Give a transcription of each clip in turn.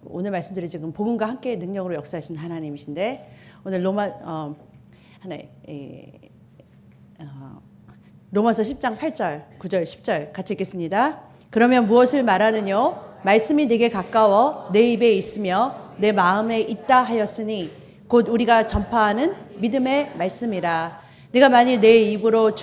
오늘 말씀드린 지금 복음과 함께 능력으로 역사하신 하나님이신데 오늘 로마서 10장 8절, 9절, 10절 같이 읽겠습니다. 그러면 무엇을 말하느뇨? 말씀이 내게 가까워 내 입에 있으며 내 마음에 있다 하였으니 곧 우리가 전파하는 믿음의 말씀이라. 내가 만일 내 입으로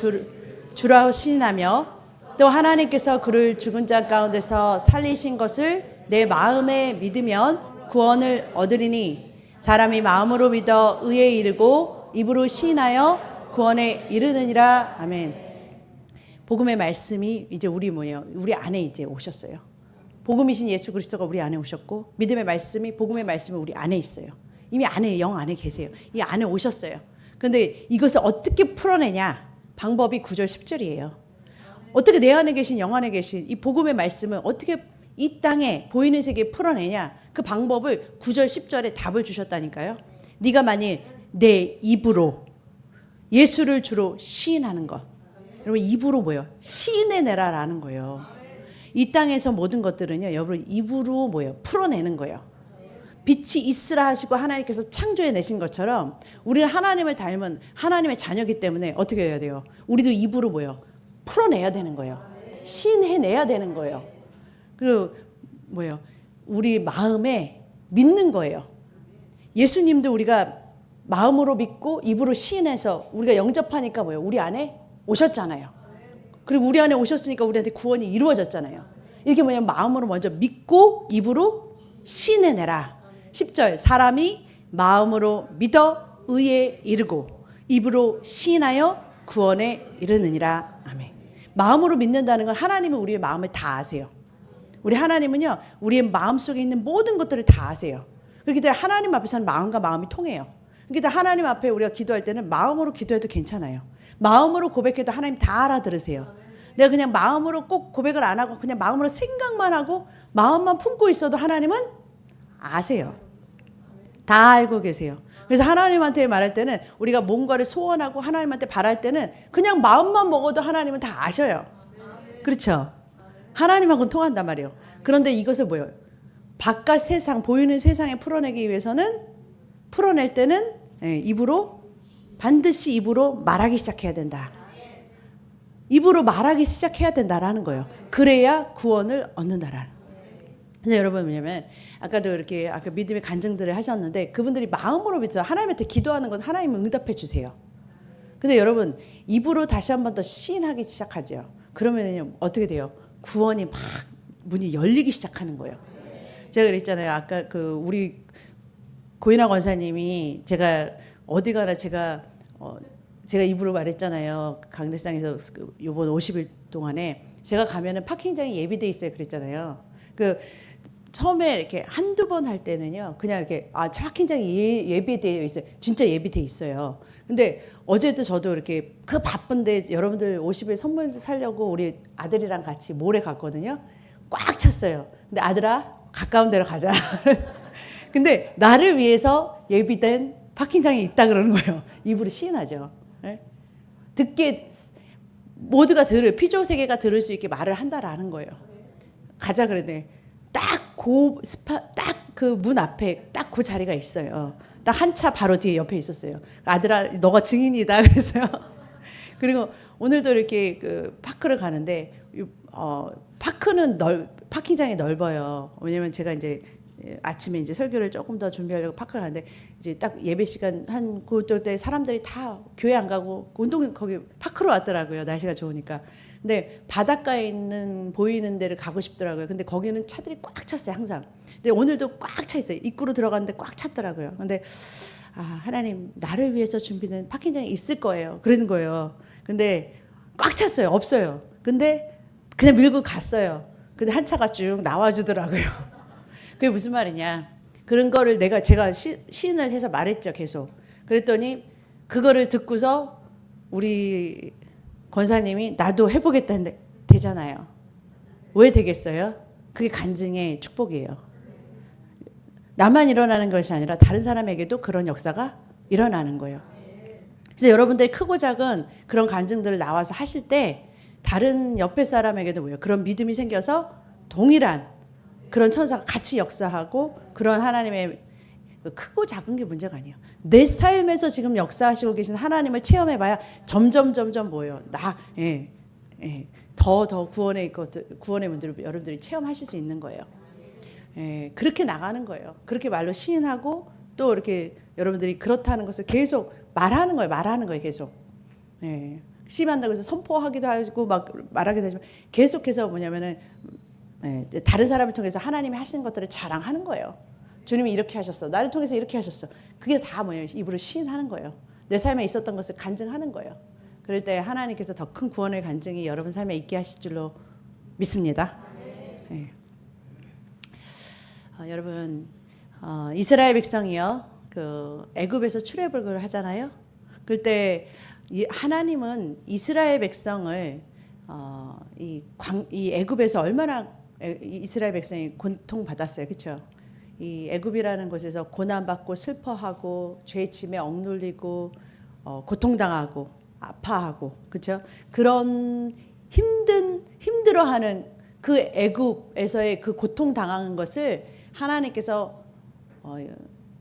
주라 시인하며 또 하나님께서 그를 죽은 자 가운데서 살리신 것을 내 마음에 믿으면 구원을 얻으리니 사람이 마음으로 믿어 의에 이르고 입으로 시인하여 구원에 이르느니라. 아멘. 복음의 말씀이 이제 우리 안에 이제 오셨어요. 복음이신 예수 그리스도가 우리 안에 오셨고 믿음의 말씀이 복음의 말씀이 우리 안에 있어요. 이미 안에 영 안에 계세요. 이 안에 오셨어요. 그런데 이것을 어떻게 풀어내냐? 방법이 9절 10절이에요. 어떻게 내 안에 계신 영 안에 계신 이 복음의 말씀을 어떻게 이 땅에 보이는 세계에 풀어내냐? 그 방법을 9절 10절에 답을 주셨다니까요. 네가 만일 내 입으로 예수를 주로 시인하는 것. 여러분 입으로 뭐예요? 시인해내라라는 거예요. 이 땅에서 모든 것들은요. 여러분 입으로 뭐예요? 풀어내는 거예요. 빛이 있으라 하시고 하나님께서 창조해내신 것처럼 우리는 하나님을 닮은 하나님의 자녀이기 때문에 어떻게 해야 돼요? 우리도 입으로 뭐예요? 풀어내야 되는 거예요. 시인해내야 되는 거예요. 그리고 뭐예요? 우리 마음에 믿는 거예요. 예수님도 우리가 마음으로 믿고 입으로 시인해서 우리가 영접하니까 뭐예요? 우리 안에 오셨잖아요. 그리고 우리 안에 오셨으니까 우리한테 구원이 이루어졌잖아요. 이게 뭐냐면 마음으로 먼저 믿고 입으로 시인해내라. 10절 사람이 마음으로 믿어 의에 이르고 입으로 시인하여 구원에 이르느니라. 아멘. 마음으로 믿는다는 건 하나님은 우리의 마음을 다 아세요. 우리 하나님은요, 우리의 마음속에 있는 모든 것들을 다 아세요. 그렇기 때문에 하나님 앞에서는 마음과 마음이 통해요. 그렇기 때문에 하나님 앞에 우리가 기도할 때는 마음으로 기도해도 괜찮아요. 마음으로 고백해도 하나님 다 알아들으세요. 내가 그냥 마음으로 꼭 고백을 안 하고 그냥 마음으로 생각만 하고 마음만 품고 있어도 하나님은 아세요. 다 알고 계세요. 그래서 하나님한테 말할 때는 우리가 뭔가를 소원하고 하나님한테 바랄 때는 그냥 마음만 먹어도 하나님은 다 아셔요. 그렇죠? 하나님하고는 통한단 말이에요. 그런데 이것을 뭐예요? 바깥 세상, 보이는 세상에 풀어내기 위해서는 풀어낼 때는 입으로 반드시 입으로 말하기 시작해야 된다. 입으로 말하기 시작해야 된다라는 거예요. 그래야 구원을 얻는다라는. 그래서 여러분 뭐냐면 아까도 이렇게 아까 믿음의 간증들을 하셨는데 그분들이 마음으로 믿어서 하나님한테 기도하는 건 하나님은 응답해 주세요. 근데 여러분 입으로 다시 한 번 더 시인하기 시작하죠. 그러면요 어떻게 돼요? 구원이 막 문이 열리기 시작하는 거예요. 제가 그랬잖아요. 아까 그 우리 고인아 권사님이 제가 어디 가나 제가 입으로 말했잖아요. 강대상에서 요번 50일 동안에 제가 가면은 파킹장이 예비돼 있어요. 그랬잖아요. 그 처음에 이렇게 한두 번 할 때는요. 그냥 이렇게 파킹장이 예비되어 있어요. 진짜 예비돼 있어요. 근데 어제도 저도 이렇게 그 바쁜데 여러분들 50일 선물 사려고 우리 아들이랑 같이 몰에 갔거든요. 꽉 찼어요. 근데 아들아 가까운 데로 가자. 근데 나를 위해서 예비된 파킹장이 있다 그러는 거예요. 입으로 시인하죠. 네? 듣게 모두가 피조 세계가 들을 수 있게 말을 한다라는 거예요. 가자 그랬더니 딱 그 문 앞에 딱 그 자리가 있어요. 딱 한 차 바로 뒤에 옆에 있었어요. 아들아 너가 증인이다 그랬어요. 그리고 오늘도 이렇게 그 파크를 가는데 파크는 파킹장이 넓어요. 왜냐면 제가 이제 아침에 이제 설교를 조금 더 준비하려고 파크를 가는데 이제 딱 예배 시간 한 그때 사람들이 다 교회 안 가고 운동 거기 파크로 왔더라고요. 날씨가 좋으니까. 근데 바닷가에 있는 보이는 데를 가고 싶더라고요. 근데 거기는 차들이 꽉 찼어요, 항상. 근데 오늘도 꽉 차 있어요. 입구로 들어갔는데 꽉 찼더라고요. 근데 하나님 나를 위해서 준비된 파킹장이 있을 거예요. 그러는 거예요. 근데 꽉 찼어요. 없어요. 근데 그냥 밀고 갔어요. 근데 한 차가 쭉 나와주더라고요. 그게 무슨 말이냐? 그런 거를 제가 시인을 해서 말했죠, 계속. 그랬더니 그거를 듣고서 우리 권사님이 나도 해보겠다 했는데 되잖아요. 왜 되겠어요? 그게 간증의 축복이에요. 나만 일어나는 것이 아니라 다른 사람에게도 그런 역사가 일어나는 거예요. 그래서 여러분들이 크고 작은 그런 간증들을 나와서 하실 때 다른 옆에 사람에게도 그런 믿음이 생겨서 동일한 그런 천사가 같이 역사하고 그런 하나님의 크고 작은 게 문제가 아니에요. 내 삶에서 지금 역사하시고 계신 하나님을 체험해봐야 점점 뭐예요. 더 구원의 문들을 여러분들이 체험하실 수 있는 거예요. 그렇게 나가는 거예요. 그렇게 말로 시인하고 또 이렇게 여러분들이 그렇다는 것을 계속 말하는 거예요. 계속. 시인한다고 해서 선포하기도 하고 막 말하기도 하지만 계속해서 뭐냐면은 다른 사람을 통해서 하나님이 하시는 것들을 자랑하는 거예요. 주님이 이렇게 하셨어. 나를 통해서 이렇게 하셨어. 그게 다 뭐예요? 입으로 시인하는 거예요. 내 삶에 있었던 것을 간증하는 거예요. 그럴 때 하나님께서 더 큰 구원의 간증이 여러분 삶에 있게 하실 줄로 믿습니다. 여러분 이스라엘 백성이요 그 애굽에서 출애굽을 하잖아요. 그럴 때 하나님은 이스라엘 백성을 이 애굽에서 얼마나 이스라엘 백성이 고통받았어요. 그렇죠? 이 애굽이라는 곳에서 고난받고 슬퍼하고 죄짐에 억눌리고 고통당하고 아파하고 그렇죠? 그런 힘들어하는 그 애굽에서의 그 고통당하는 것을 하나님께서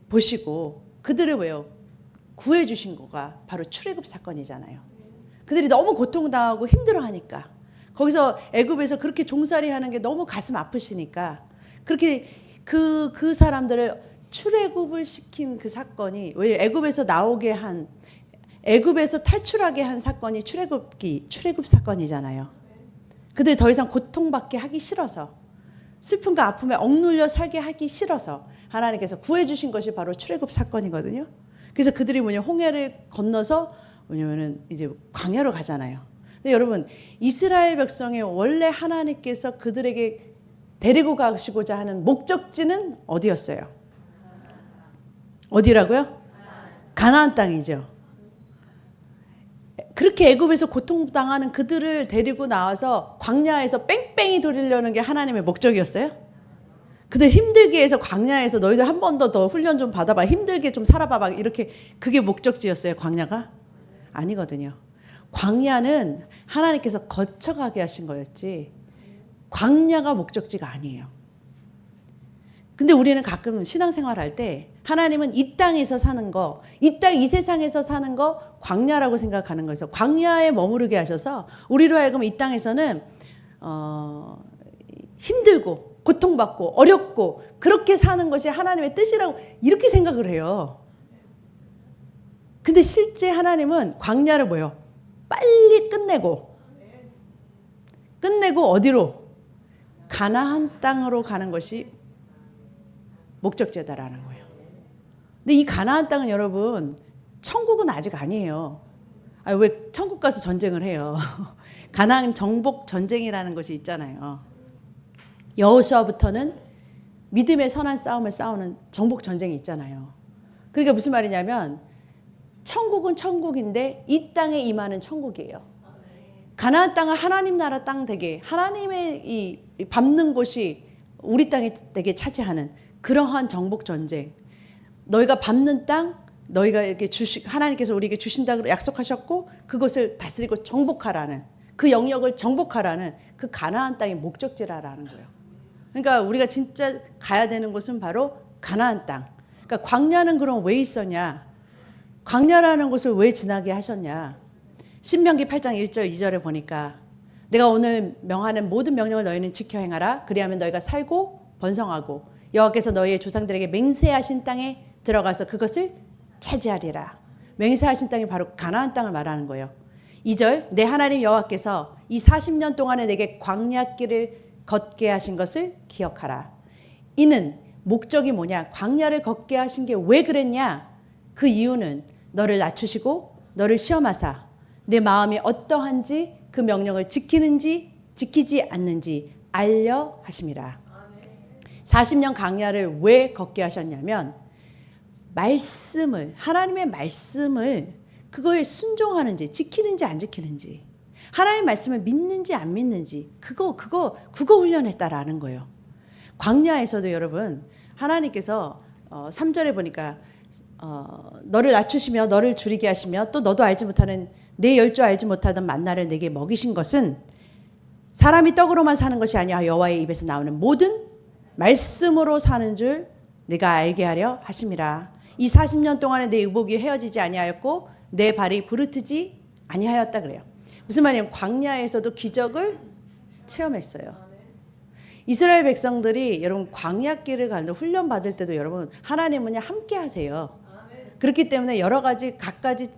보시고 그들을 왜요? 구해 주신 거가 바로 출애굽 사건이잖아요. 그들이 너무 고통당하고 힘들어하니까 거기서 애굽에서 그렇게 종살이 하는 게 너무 가슴 아프시니까 그렇게 그 사람들을 출애굽을 시킨 그 사건이 왜 애굽에서 애굽에서 탈출하게 한 사건이 출애굽 사건이잖아요. 그들이 더 이상 고통받게 하기 싫어서 슬픔과 아픔에 억눌려 살게 하기 싫어서 하나님께서 구해 주신 것이 바로 출애굽 사건이거든요. 그래서 그들이 홍해를 건너서 뭐냐면은 이제 광야로 가잖아요. 근데 여러분 이스라엘 백성의 원래 하나님께서 그들에게 데리고 가시고자 하는 목적지는 어디였어요? 어디라고요? 가나안 땅이죠. 그렇게 애굽에서 고통당하는 그들을 데리고 나와서 광야에서 뺑뺑이 돌리려는 게 하나님의 목적이었어요? 그들 힘들게 해서 광야에서 너희들 한 번 더 훈련 좀 받아봐. 힘들게 좀 살아봐봐. 이렇게 그게 목적지였어요, 광야가? 아니거든요. 광야는 하나님께서 거쳐가게 하신 거였지 광야가 목적지가 아니에요. 근데 우리는 가끔 신앙생활 할 때 하나님은 이 땅에서 사는 거, 이 세상에서 사는 거 광야라고 생각하는 거에서 광야에 머무르게 하셔서 우리로 하여금 이 땅에서는 힘들고 고통받고 어렵고 그렇게 사는 것이 하나님의 뜻이라고 이렇게 생각을 해요. 근데 실제 하나님은 광야를 뭐예요? 빨리 끝내고 어디로? 가나안 땅으로 가는 것이 목적지다라는 거예요. 근데 이 가나안 땅은 여러분 천국은 아직 아니에요. 왜 천국 가서 전쟁을 해요? 가나안 정복 전쟁이라는 것이 있잖아요. 여호수아부터는 믿음의 선한 싸움을 싸우는 정복 전쟁이 있잖아요. 그러니까 무슨 말이냐면 천국은 천국인데 이 땅에 임하는 천국이에요. 가나안 땅은 하나님 나라 땅 되게 하나님의 이 밟는 곳이 우리 땅에 되게 차지하는 그러한 정복 전쟁. 너희가 밟는 땅, 너희가 이렇게 하나님께서 우리에게 주신다고 약속하셨고 그것을 다스리고 정복하라는 그 영역을 정복하라는 그 가나안 땅의 목적지라는 거예요. 그러니까 우리가 진짜 가야 되는 곳은 바로 가나안 땅. 그러니까 광야는 그럼 왜 있었냐? 광야라는 곳을 왜 지나게 하셨냐? 신명기 8장 1절 2절에 보니까 내가 오늘 명하는 모든 명령을 너희는 지켜 행하라. 그리하면 너희가 살고 번성하고 여호와께서 너희의 조상들에게 맹세하신 땅에 들어가서 그것을 차지하리라. 맹세하신 땅이 바로 가나안 땅을 말하는 거예요. 2절 내 하나님 여호와께서 이 40년 동안에 내게 광야길을 걷게 하신 것을 기억하라. 이는 목적이 뭐냐? 광야를 걷게 하신 게 왜 그랬냐? 그 이유는 너를 낮추시고 너를 시험하사 내 마음이 어떠한지 그 명령을 지키는지 지키지 않는지 알려 하심이라. 40년 광야를 왜 걷게 하셨냐면 하나님의 말씀을 그거에 순종하는지 지키는지 안 지키는지 하나님의 말씀을 믿는지 안 믿는지 그거 훈련했다라는 거예요. 광야에서도 여러분 하나님께서 3절에 보니까 너를 낮추시며 너를 줄이게 하시며 또 너도 알지 못하는 내 열조 알지 못하던 만나를 내게 먹이신 것은 사람이 떡으로만 사는 것이 아니라 여호와의 입에서 나오는 모든 말씀으로 사는 줄 내가 알게 하려 하심이라. 이 40년 동안에 내 의복이 헤어지지 아니하였고 내 발이 부르트지 아니하였다 그래요. 무슨 말이냐면 광야에서도 기적을 체험했어요. 이스라엘 백성들이 여러분 광야길을 가는데 훈련 받을 때도 여러분 하나님은 함께 하세요. 그렇기 때문에 여러 가지 갖가지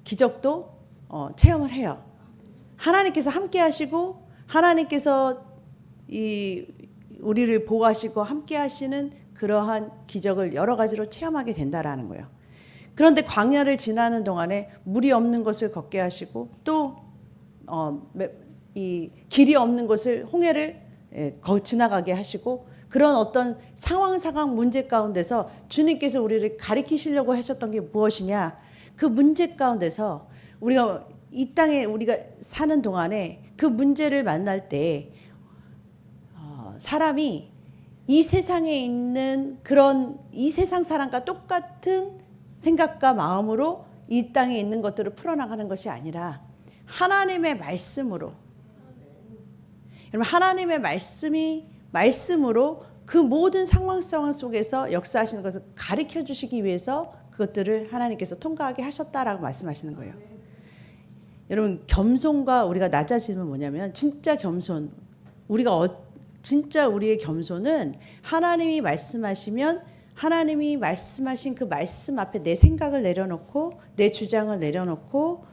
기적도 체험을 해요. 하나님께서 함께 하시고 하나님께서 우리를 보호하시고 함께 하시는 그러한 기적을 여러 가지로 체험하게 된다라는 거예요. 그런데 광야를 지나는 동안에 물이 없는 것을 걷게 하시고 또 이 길이 없는 곳을 홍해를 지나가게 하시고 그런 어떤 상황 문제 가운데서 주님께서 우리를 가리키시려고 하셨던 게 무엇이냐? 그 문제 가운데서 우리가 이 땅에 우리가 사는 동안에 그 문제를 만날 때 사람이 이 세상에 있는 그런 이 세상 사람과 똑같은 생각과 마음으로 이 땅에 있는 것들을 풀어나가는 것이 아니라 하나님의 말씀으로 여러분 하나님의 말씀으로 그 모든 상황 속에서 역사하시는 것을 가르쳐 주시기 위해서 그것들을 하나님께서 통과하게 하셨다라고 말씀하시는 거예요. 여러분 겸손과 우리가 낮아짐은 뭐냐면 진짜 겸손 진짜 우리의 겸손은 하나님이 말씀하시면 하나님이 말씀하신 그 말씀 앞에 내 생각을 내려놓고 내 주장을 내려놓고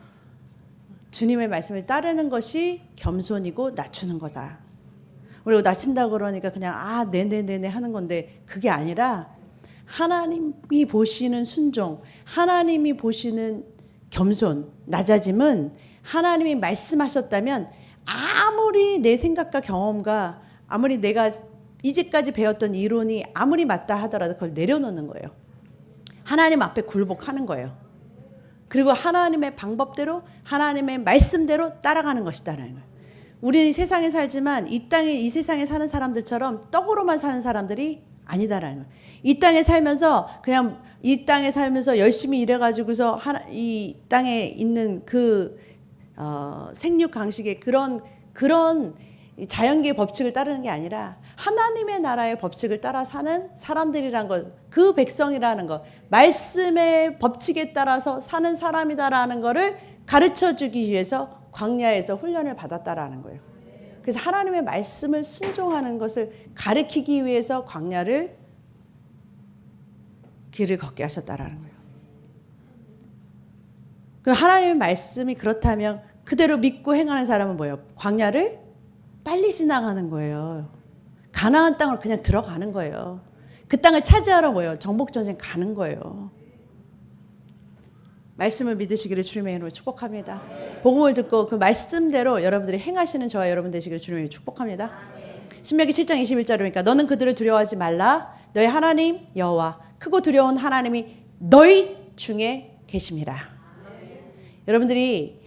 주님의 말씀을 따르는 것이 겸손이고 낮추는 거다. 우리가 낮춘다고 그러니까 그냥 네네네네 하는 건데 그게 아니라 하나님이 보시는 순종, 하나님이 보시는 겸손, 낮아짐은 하나님이 말씀하셨다면 아무리 내 생각과 경험과 아무리 내가 이제까지 배웠던 이론이 아무리 맞다 하더라도 그걸 내려놓는 거예요. 하나님 앞에 굴복하는 거예요. 그리고 하나님의 방법대로 하나님의 말씀대로 따라가는 것이다라는 거예요. 우리 세상에 살지만 이 세상에 사는 사람들처럼 떡으로만 사는 사람들이 아니다라는 거예요. 이 땅에 살면서 그냥 이 땅에 살면서 열심히 일해가지고서 이 땅에 있는 그 생육 강식의 그런 자연계의 법칙을 따르는 게 아니라 하나님의 나라의 법칙을 따라 사는 사람들이란 것, 그 백성이라는 것, 말씀의 법칙에 따라서 사는 사람이다라는 것을 가르쳐 주기 위해서 광야에서 훈련을 받았다라는 거예요. 그래서 하나님의 말씀을 순종하는 것을 가르치기 위해서 광야를 길을 걷게 하셨다라는 거예요. 그럼 하나님의 말씀이 그렇다면 그대로 믿고 행하는 사람은 뭐예요? 광야를 빨리 지나가는 거예요. 가나안 땅으로 그냥 들어가는 거예요. 그 땅을 차지하러 뭐예요? 정복전쟁 가는 거예요. 말씀을 믿으시기를 주님의 이름으로 축복합니다. 복음을 듣고 그 말씀대로 여러분들이 행하시는 저와 여러분 되시기를 주님의 이름으로 축복합니다. 신명기 7장 21절이니까 너는 그들을 두려워하지 말라. 너희 하나님 여호와 크고 두려운 하나님이 너희 중에 계심이라. 여러분들이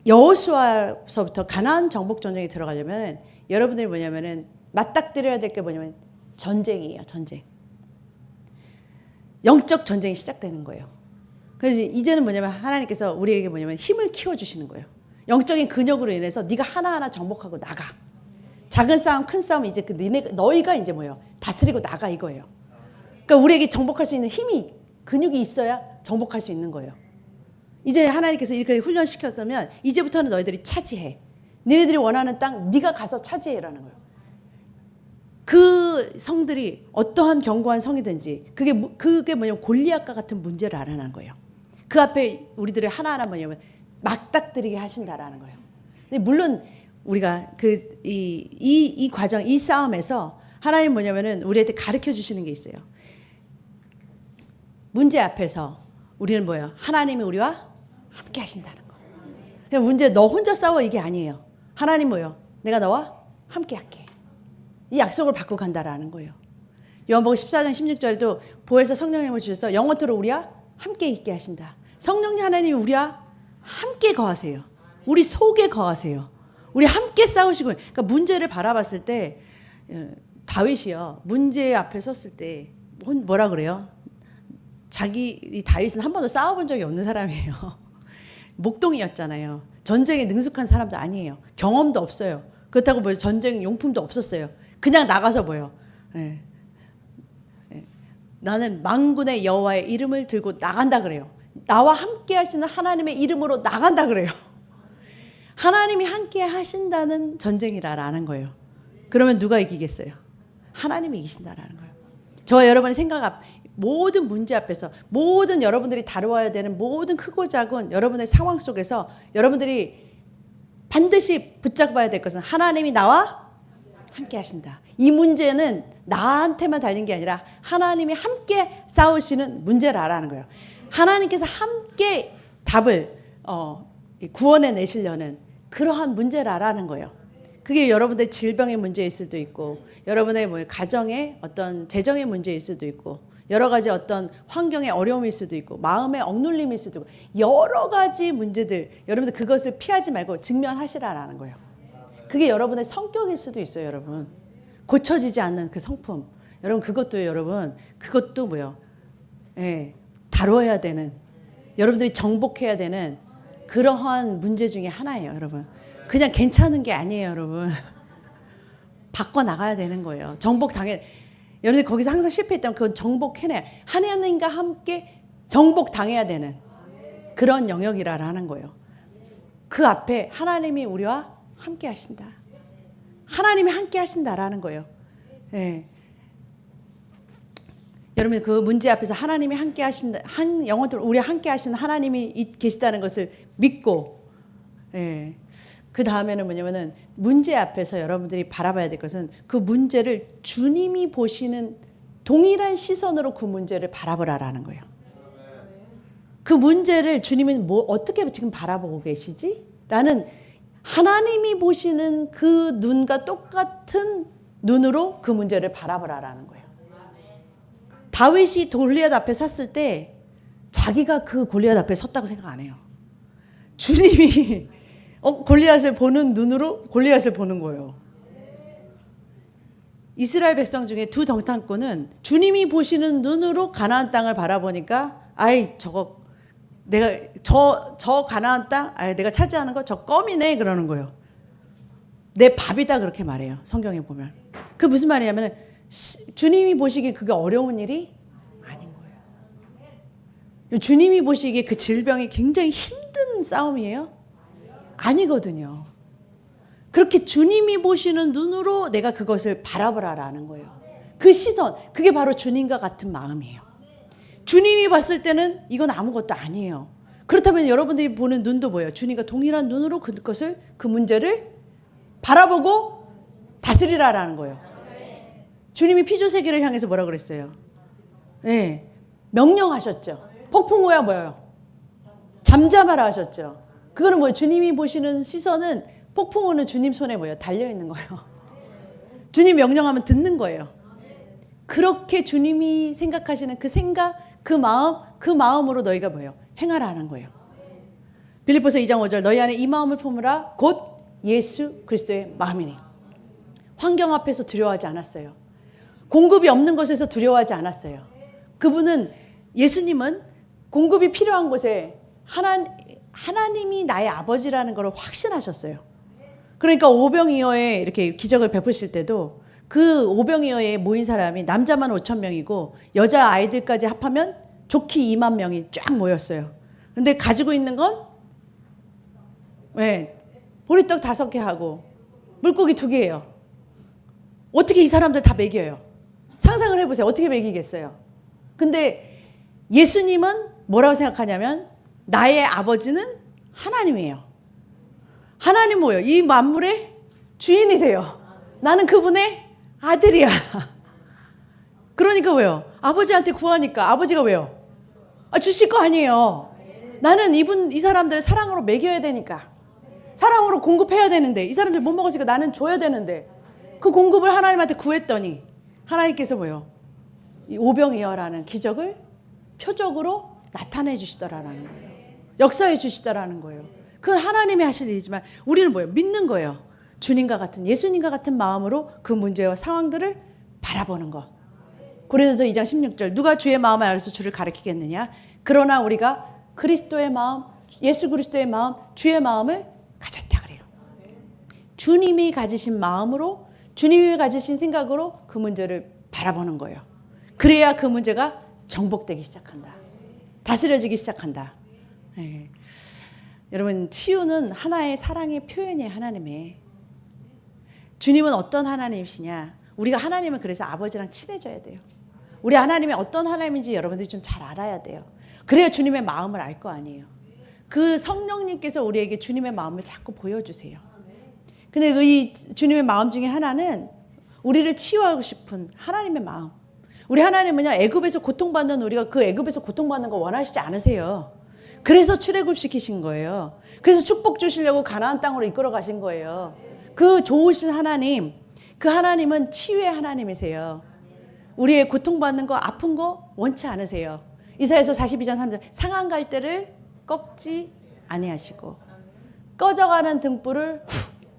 여호수아서부터 가나안 정복 전쟁에 들어가려면 여러분들이 뭐냐면은 맞닥뜨려야 될 게 뭐냐면 전쟁이에요. 전쟁. 영적 전쟁이 시작되는 거예요. 그래서 이제는 뭐냐면 하나님께서 우리에게 뭐냐면 힘을 키워주시는 거예요. 영적인 근육으로 인해서 네가 하나하나 정복하고 나가. 작은 싸움, 큰 싸움 이제 너희가 이제 뭐예요? 다스리고 나가 이거예요. 그러니까 우리에게 정복할 수 있는 힘이 근육이 있어야 정복할 수 있는 거예요. 이제 하나님께서 이렇게 훈련시켰으면 이제부터는 너희들이 차지해. 너희들이 원하는 땅 네가 가서 차지해라는 거예요. 그 성들이 어떠한 견고한 성이든지 그게 뭐냐면 골리앗과 같은 문제를 알아내는 거예요. 그 앞에 우리들을 하나하나 뭐냐면 막닥뜨리게 하신다라는 거예요. 근데 물론 우리가 이 과정, 이 싸움에서 하나님 뭐냐면은 우리한테 가르쳐 주시는 게 있어요. 문제 앞에서 우리는 뭐예요? 하나님이 우리와 함께 하신다는 거예요. 그냥 문제 너 혼자 싸워 이게 아니에요. 하나님 뭐예요? 내가 너와 함께 할게. 이 약속을 받고 간다라는 거예요. 요한복음 14장 16절에도 보혜사 성령님을 주셔서 영원토록 우리와 함께 있게 하신다. 성령님 하나님이 우리와 함께 거하세요. 우리 속에 거하세요. 우리 함께 싸우시고. 그러니까 문제를 바라봤을 때 다윗이요. 문제 앞에 섰을 때 뭐라 그래요? 이 다윗은 한 번도 싸워본 적이 없는 사람이에요. 목동이었잖아요. 전쟁에 능숙한 사람도 아니에요. 경험도 없어요. 그렇다고 뭐 전쟁 용품도 없었어요. 그냥 나가서 뭐요. 예. 예. 나는 만군의 여호와의 이름을 들고 나간다 그래요. 나와 함께 하시는 하나님의 이름으로 나간다 그래요. 하나님이 함께 하신다는 전쟁이라는 거예요. 그러면 누가 이기겠어요? 하나님이 이기신다라는 거예요. 저와 여러분의 생각 앞 모든 문제 앞에서 모든 여러분들이 다루어야 되는 모든 크고 작은 여러분의 상황 속에서 여러분들이 반드시 붙잡아야 될 것은 하나님이 나와 함께 하신다. 이 문제는 나한테만 달린 게 아니라 하나님이 함께 싸우시는 문제라는 거예요. 하나님께서 함께 답을 구원해 내시려는 그러한 문제라는 거예요. 그게 여러분들 질병의 문제일 수도 있고 여러분의 뭐 가정의 어떤 재정의 문제일 수도 있고 여러 가지 어떤 환경의 어려움일 수도 있고 마음의 억눌림일 수도 있고 여러 가지 문제들 여러분들 그것을 피하지 말고 직면하시라라는 거예요. 그게 여러분의 성격일 수도 있어요. 여러분 고쳐지지 않는 그 성품 여러분 그것도 여러분 그것도 뭐요? 예, 다뤄야 되는 여러분들이 정복해야 되는 그러한 문제 중에 하나예요. 여러분 그냥 괜찮은 게 아니에요. 여러분 바꿔나가야 되는 거예요. 여러분들 거기서 항상 실패했다면 그건 정복해내야 하나님과 함께 정복당해야 되는 그런 영역이라는 거예요. 그 앞에 하나님이 우리와 함께 하신다. 하나님이 함께 하신다라는 거예요. 예. 여러분 그 문제 앞에서 하나님이 함께 하신다. 영원토록 우리와 함께 하시는 하나님이 계시다는 것을 믿고 예. 그 다음에는 뭐냐면은 문제 앞에서 여러분들이 바라봐야 될 것은 그 문제를 주님이 보시는 동일한 시선으로 그 문제를 바라보라라는 거예요. 그 문제를 주님은 어떻게 지금 바라보고 계시지? 라는 하나님이 보시는 그 눈과 똑같은 눈으로 그 문제를 바라보라라는 거예요. 다윗이 골리앗 앞에 섰을 때 자기가 그 골리앗 앞에 섰다고 생각 안 해요. 주님이 골리앗을 보는 눈으로 골리앗을 보는 거예요. 이스라엘 백성 중에 두 정탐꾼은 주님이 보시는 눈으로 가나안 땅을 바라보니까 아이 저거 내가 저 가나안 땅 내가 차지하는 거 저 껌이네 그러는 거예요. 내 밥이다 그렇게 말해요. 성경에 보면. 그 무슨 말이냐면 주님이 보시기에 그게 어려운 일이 아닌 거예요. 주님이 보시기에 그 질병이 굉장히 힘든 싸움이에요. 아니거든요. 그렇게 주님이 보시는 눈으로 내가 그것을 바라보라라는 거예요. 그 시선, 그게 바로 주님과 같은 마음이에요. 주님이 봤을 때는 이건 아무것도 아니에요. 그렇다면 여러분들이 보는 눈도 뭐예요? 주님과 동일한 눈으로 그것을 그 문제를 바라보고 다스리라라는 거예요. 주님이 피조세계를 향해서 뭐라 그랬어요? 네, 명령하셨죠. 폭풍 후야 뭐예요? 잠잠하라 하셨죠. 그거는 뭐예요? 주님이 보시는 시선은 폭풍우는 주님 손에 뭐예요? 달려있는 거예요. 주님 명령하면 듣는 거예요. 그렇게 주님이 생각하시는 그 생각, 그 마음으로 너희가 뭐예요? 행하라는 거예요. 빌립보서 2장 5절 너희 안에 이 마음을 품으라 곧 예수 그리스도의 마음이니. 환경 앞에서 두려워하지 않았어요. 공급이 없는 곳에서 두려워하지 않았어요. 그분은 예수님은 공급이 필요한 곳에 하나님이 나의 아버지라는 걸 확신하셨어요. 그러니까 오병이어에 이렇게 기적을 베푸실 때도 그 오병이어에 모인 사람이 남자만 5,000명이고 여자 아이들까지 합하면 좋기 2만 명이 쫙 모였어요. 근데 가지고 있는 건 보리떡 5개 하고 물고기 2개예요. 어떻게 이 사람들 다 먹여요? 상상을 해보세요. 어떻게 먹이겠어요? 근데 예수님은 뭐라고 생각하냐면 나의 아버지는 하나님이에요. 하나님 뭐예요? 이 만물의 주인이세요. 나는 그분의 아들이야. 그러니까 왜요? 아버지한테 구하니까 아버지가 왜요? 주실 거 아니에요. 나는 이 사람들을 사랑으로 먹여야 되니까. 사랑으로 공급해야 되는데 이 사람들 못 먹었으니까 나는 줘야 되는데 그 공급을 하나님한테 구했더니 하나님께서 뭐예요? 이 오병이어라는 기적을 표적으로 나타내 주시더라라는 거예요. 역사해 주시더라는 거예요. 그건 하나님이 하실 일이지만 우리는 뭐예요? 믿는 거예요. 주님과 같은 예수님과 같은 마음으로 그 문제와 상황들을 바라보는 것. 고린도서 2장 16절 누가 주의 마음을 알아서 주를 가리키겠느냐? 그러나 우리가 그리스도의 마음, 예수 그리스도의 마음, 주의 마음을 가졌다 그래요. 주님이 가지신 마음으로, 주님이 가지신 생각으로 그 문제를 바라보는 거예요. 그래야 그 문제가 정복되기 시작한다. 다스려지기 시작한다. 네. 여러분, 치유는 하나의 사랑의 표현이에요. 하나님의. 주님은 어떤 하나님이시냐? 우리가 하나님은 그래서 아버지랑 친해져야 돼요. 우리 하나님이 어떤 하나님인지 여러분들이 좀 잘 알아야 돼요. 그래야 주님의 마음을 알 거 아니에요. 그 성령님께서 우리에게 주님의 마음을 자꾸 보여주세요. 근데 이 주님의 마음 중에 하나는 우리를 치유하고 싶은 하나님의 마음. 우리 하나님은요, 애굽에서 고통받는 우리가 그 애굽에서 고통받는 거 원하시지 않으세요. 그래서 출애굽시키신 거예요. 그래서 축복 주시려고 가나안 땅으로 이끌어 가신 거예요. 그 좋으신 하나님, 그 하나님은 치유의 하나님이세요. 우리의 고통받는 거, 아픈 거 원치 않으세요. 이사야서 42장 3절, 상한 갈대를 꺾지 아니하시고 꺼져가는 등불을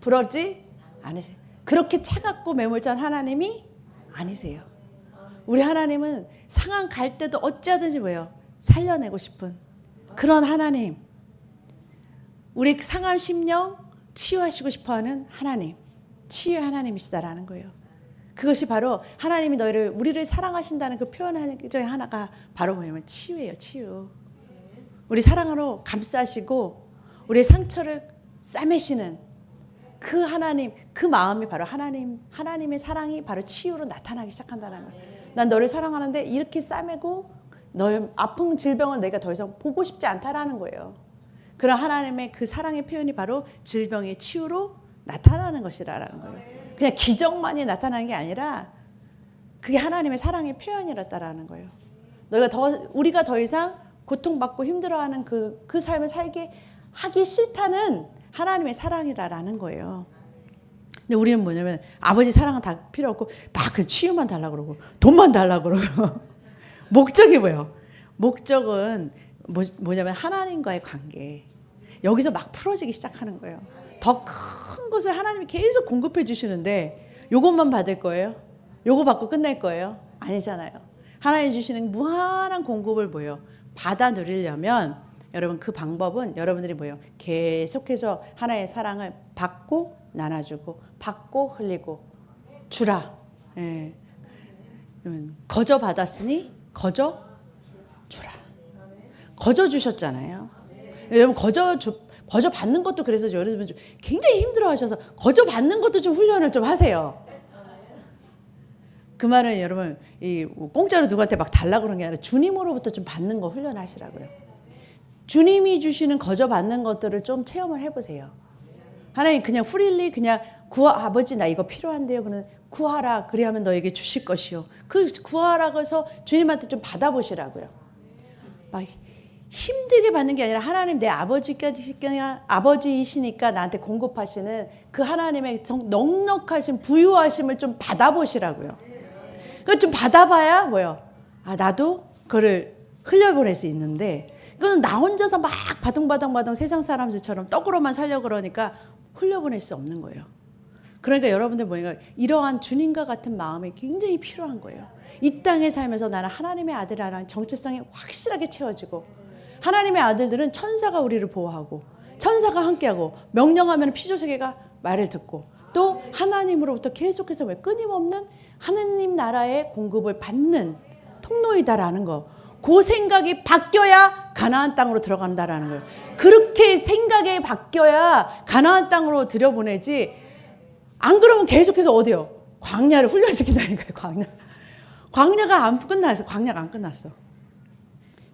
불어지 않으세요. 그렇게 차갑고 매몰찬 하나님이 아니세요. 우리 하나님은 상한 갈대도 어찌하든지 뭐예요? 살려내고 싶은 그런 하나님. 우리 상한 심령 치유하시고 싶어하는 하나님, 치유의 하나님이시다라는 거예요. 그것이 바로 하나님이 우리를 사랑하신다는 그 표현 중에 하나가 바로 뭐냐면 치유예요. 치유. 우리 사랑으로 감싸시고 우리의 상처를 싸매시는 그 하나님, 그 마음이 바로 하나님의 사랑이 바로 치유로 나타나기 시작한다는 거예요. 난 너를 사랑하는데 이렇게 싸매고 너의 아픈 질병을 내가 더 이상 보고 싶지 않다라는 거예요. 그런 하나님의 그 사랑의 표현이 바로 질병의 치유로 나타나는 것이라는 거예요. 그냥 기적만이 나타나는 게 아니라 그게 하나님의 사랑의 표현이었다라는 거예요. 우리가 더 이상 고통받고 힘들어하는 그 삶을 살게 하기 싫다는 하나님의 사랑이라는 거예요. 근데 우리는 뭐냐면 아버지 사랑은 다 필요 없고 막 그 치유만 달라고 그러고 돈만 달라고 그러고 목적이 뭐예요? 목적은 뭐냐면 하나님과의 관계. 여기서 막 풀어지기 시작하는 거예요. 더 큰 것을 하나님이 계속 공급해 주시는데 요것만 받을 거예요? 요거 받고 끝낼 거예요? 아니잖아요. 하나님 주시는 무한한 공급을 뭐예요? 받아 누리려면 여러분 그 방법은 여러분들이 뭐예요? 계속해서 하나님의 사랑을 받고 나눠주고 받고 흘리고 주라. 예. 거저 받았으니 거저 주라. 거저 주셨잖아요. 여러분 거저 받는 것도 그래서 여러분 굉장히 힘들어하셔서 거저 받는 것도 좀 훈련을 좀 하세요. 그 말은 여러분 이 공짜로 누구한테 막 달라고 그런 게 아니라 주님으로부터 좀 받는 거 훈련하시라고요. 주님이 주시는 거저 받는 것들을 좀 체험을 해보세요. 하나님 그냥 프릴리 그냥 아버지 나 이거 필요한데요. 그러면 구하라. 그리하면 너에게 주실 것이요. 그 구하라고 해서 주님한테 좀 받아보시라고요. 막 힘들게 받는 게 아니라 하나님 내 아버지이시니까 나한테 공급하시는 그 하나님의 넉넉하신 부유하심을 좀 받아보시라고요. 그걸 좀 받아봐야 뭐요? 나도 그거를 흘려보낼 수 있는데 그건 나 혼자서 막 바둥바둥 세상 사람들처럼 떡으로만 살려고 그러니까 흘려보낼 수 없는 거예요. 그러니까 여러분들 뭐예요? 이러한 주님과 같은 마음이 굉장히 필요한 거예요. 이 땅에 살면서 나는 하나님의 아들이라는 정체성이 확실하게 채워지고 하나님의 아들들은 천사가 우리를 보호하고 천사가 함께하고 명령하면 피조세계가 말을 듣고 또 하나님으로부터 계속해서 끊임없는 하느님 나라의 공급을 받는 통로이다라는 거. 그 생각이 바뀌어야 가나안 땅으로 들어간다라는 거예요. 그렇게 생각이 바뀌어야 가나안 땅으로 들여보내지 안 그러면 계속해서 어디요? 광야를 훈련시킨다니까요. 광야가 안 끝났어. 광야가 안 끝났어.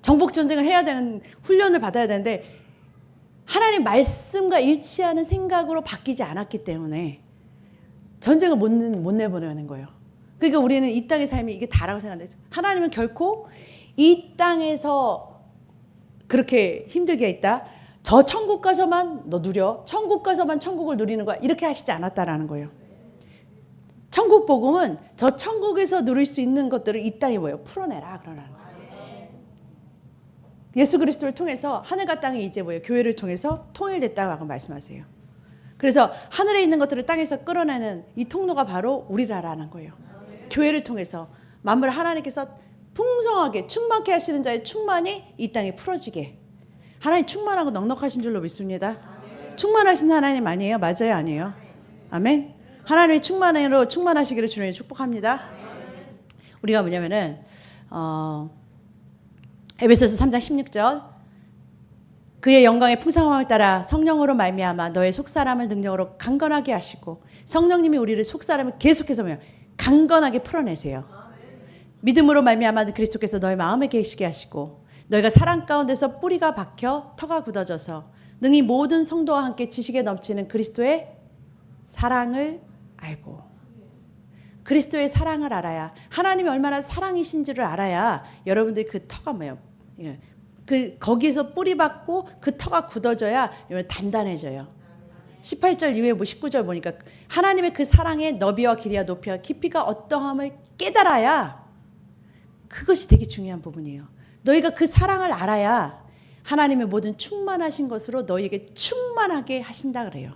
정복 전쟁을 해야 되는 훈련을 받아야 되는데 하나님 말씀과 일치하는 생각으로 바뀌지 않았기 때문에 전쟁을 못 내보내는 거예요. 그러니까 우리는 이 땅의 삶이 이게 다라고 생각하는데 하나님은 결코 이 땅에서 그렇게 힘들게 있다. 저 천국 가서만 너 누려. 천국 가서만 천국을 누리는 거야. 이렇게 하시지 않았다라는 거예요. 천국 복음은 저 천국에서 누릴 수 있는 것들을 이 땅에 뭐예요? 풀어내라 그러라는 거예요. 예수 그리스도를 통해서 하늘과 땅이 이제 뭐예요? 교회를 통해서 통일됐다고 말씀하세요. 그래서 하늘에 있는 것들을 땅에서 끌어내는 이 통로가 바로 우리라라는 거예요. 교회를 통해서 만물을 하나님께서 풍성하게 충만케 하시는 자의 충만이 이 땅에 풀어지게. 하나님 충만하고 넉넉하신 줄로 믿습니다. 충만하신 하나님 아니에요? 맞아요? 아니에요? 아멘. 하나님의 충만으로 충만하시기를 주님이 축복합니다. 우리가 뭐냐면은 에베소서 3장 16절 그의 영광의 풍성함을 따라 성령으로 말미암아 너의 속사람을 능력으로 강건하게 하시고 성령님이 우리를 속사람을 계속해서 강건하게 풀어내세요. 믿음으로 말미암아 그리스도께서 너의 마음에 계시게 하시고 너희가 사랑 가운데서 뿌리가 박혀 터가 굳어져서 능히 모든 성도와 함께 지식에 넘치는 그리스도의 사랑을 알고 그리스도의 사랑을 알아야 하나님이 얼마나 사랑이신지를 알아야 여러분들이 그 터가 거기에서 뿌리 박고 그 터가 굳어져야 단단해져요. 18절 이후에 19절 보니까 하나님의 그 사랑의 너비와 길이와 높이와 깊이가 어떠함을 깨달아야 그것이 되게 중요한 부분이에요. 너희가 그 사랑을 알아야 하나님의 모든 충만하신 것으로 너희에게 충만하게 하신다 그래요.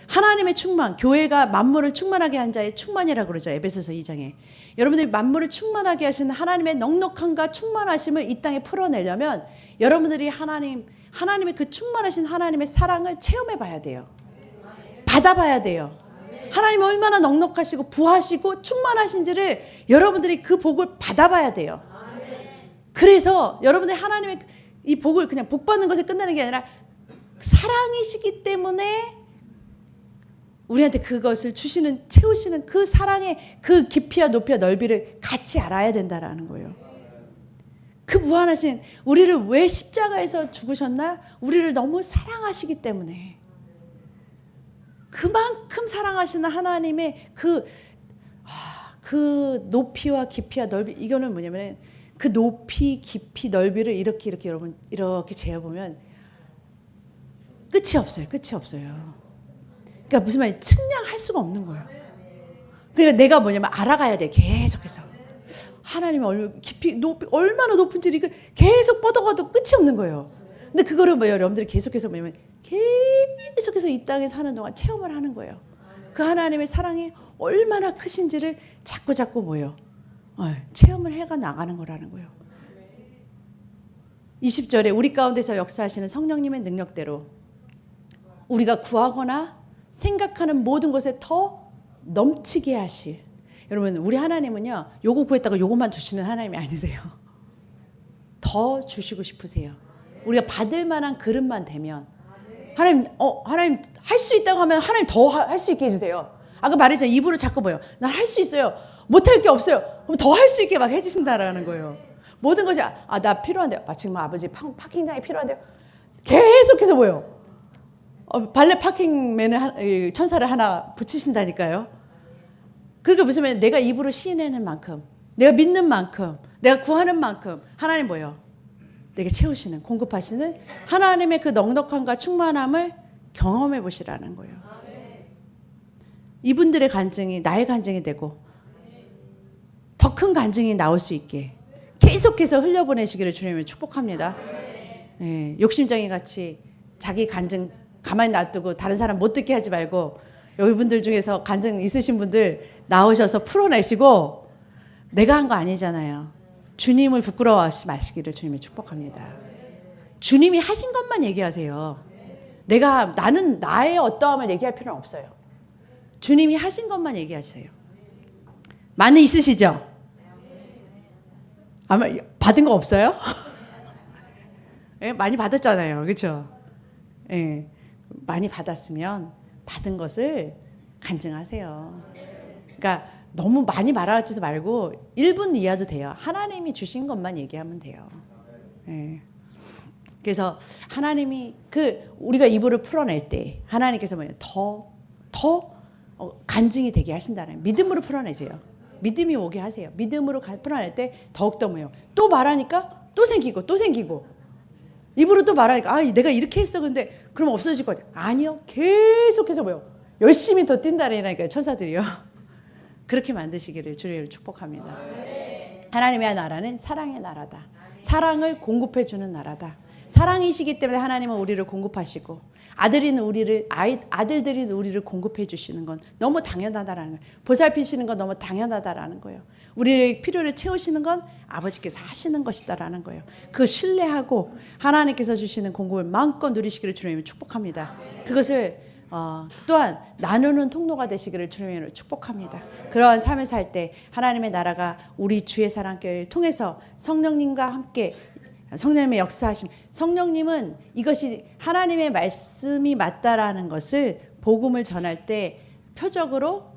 하나님의 충만, 교회가 만물을 충만하게 한 자의 충만이라고 그러죠. 에베소서 2장에. 여러분들이 만물을 충만하게 하시는 하나님의 넉넉함과 충만하심을 이 땅에 풀어내려면 여러분들이 하나님의 그 충만하신 하나님의 사랑을 체험해 봐야 돼요. 받아봐야 돼요. 하나님이 얼마나 넉넉하시고 부하시고 충만하신지를 여러분들이 그 복을 받아봐야 돼요. 그래서 여러분들이 하나님의 이 복을 그냥 복 받는 것에 끝나는 게 아니라 사랑이시기 때문에 우리한테 그것을 주시는 채우시는 그 사랑의 그 깊이와 높이와 넓이를 같이 알아야 된다라는 거예요. 그 무한하신 우리를 왜 십자가에서 죽으셨나? 우리를 너무 사랑하시기 때문에 그만큼 사랑하시는 하나님의 그 높이와 깊이와 넓이 이거는 뭐냐면 그 높이 깊이 넓이를 이렇게 여러분 이렇게 재어보면 끝이 없어요. 끝이 없어요. 그러니까 무슨 말이에요? 측량할 수가 없는 거예요. 그러니까 내가 뭐냐면 알아가야 돼. 계속해서. 하나님의 깊이, 높이, 얼마나 높은지를 계속 뻗어가도 끝이 없는 거예요. 근데 그거를 여러분들이 계속해서 뭐냐면 계속해서 이 땅에 사는 동안 체험을 하는 거예요. 그 하나님의 사랑이 얼마나 크신지를 자꾸 체험을 해가 나가는 거라는 거예요. 20절에 우리 가운데서 역사하시는 성령님의 능력대로 우리가 구하거나 생각하는 모든 것에 더 넘치게 하실. 여러분 우리 하나님은요 요거 구했다가 요것만 주시는 하나님이 아니세요. 더 주시고 싶으세요. 우리가 받을 만한 그릇만 되면 하나님 할 수 있다고 하면 하나님 더 할 수 있게 해주세요. 아까 말했잖아요. 입으로 자꾸 난 할 수 있어요. 못할 게 없어요. 그럼 더 할 수 있게 막 해주신다라는 거예요. 모든 것이 나 필요한데요. 지금 아버지 파킹장이 필요한데요. 계속해서 발레 파킹맨을 천사를 하나 붙이신다니까요. 그러니까 무슨 말이에요? 내가 입으로 시인하는 만큼, 내가 믿는 만큼, 내가 구하는 만큼 하나님 내게 채우시는, 공급하시는 하나님의 그 넉넉함과 충만함을 경험해 보시라는 거예요. 이분들의 간증이 나의 간증이 되고 더 큰 간증이 나올 수 있게 계속해서 흘려보내시기를 주님을 축복합니다. 욕심쟁이 같이 자기 간증 가만히 놔두고 다른 사람 못 듣게 하지 말고 여기 분들 중에서 간증 있으신 분들 나오셔서 풀어내시고 내가 한 거 아니잖아요. 주님을 부끄러워하지 마시기를 주님이 축복합니다. 주님이 하신 것만 얘기하세요. 나는 나의 어떠함을 얘기할 필요는 없어요. 주님이 하신 것만 얘기하세요. 많이 있으시죠? 아마 받은 거 없어요? 많이 받았잖아요. 그렇죠? 많이 받았으면 받은 것을 간증하세요. 그러니까 너무 많이 말하지도 말고 1분 이하도 돼요. 하나님이 주신 것만 얘기하면 돼요. 그래서 하나님이 우리가 이불을 풀어낼 때 하나님께서 더 간증이 되게 하신다는 믿음으로 풀어내세요. 믿음이 오게 하세요. 믿음으로 풀어낼 때 더욱더 또 말하니까 또 생기고 입으로 또 말하니까 내가 이렇게 했어. 근데 그럼 없어질 거죠. 아니요. 계속해서 열심히 더 뛴다라니까요. 천사들이요. 그렇게 만드시기를 주를 축복합니다. 하나님의 나라는 사랑의 나라다. 사랑을 공급해 주는 나라다. 사랑이시기 때문에 하나님은 우리를 공급하시고 아들들인 우리를 공급해 주시는 건 너무 당연하다라는 거예요. 보살피시는 건 너무 당연하다라는 거예요. 우리의 필요를 채우시는 건 아버지께서 하시는 것이다라는 거예요. 그 신뢰하고 하나님께서 주시는 공급을 마음껏 누리시기를 주님이 축복합니다. 그것을 또한 나누는 통로가 되시기를 주님의 이름으로 축복합니다. 그러한 삶을 살 때 하나님의 나라가 우리 주의 사랑교회를 통해서 성령님과 함께 성령님의 역사하심, 성령님은 이것이 하나님의 말씀이 맞다라는 것을 복음을 전할 때 표적으로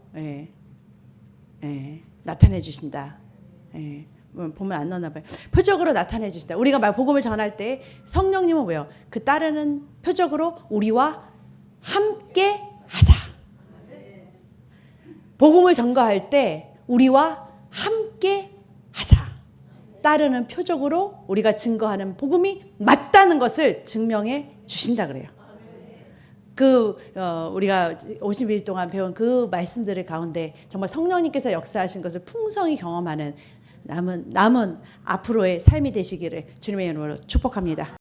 나타내 주신다. 보면 안 나오나 봐요. 표적으로 나타내 주신다. 우리가 복음을 전할 때 성령님은 뭐예요? 그 따르는 표적으로 우리와 함께 하사. 복음을 전가할 때 우리와 함께 하사. 따르는 표적으로 우리가 증거하는 복음이 맞다는 것을 증명해 주신다 그래요. 우리가 50일 동안 배운 그 말씀들의 가운데 정말 성령님께서 역사하신 것을 풍성히 경험하는 남은 앞으로의 삶이 되시기를 주님의 이름으로 축복합니다.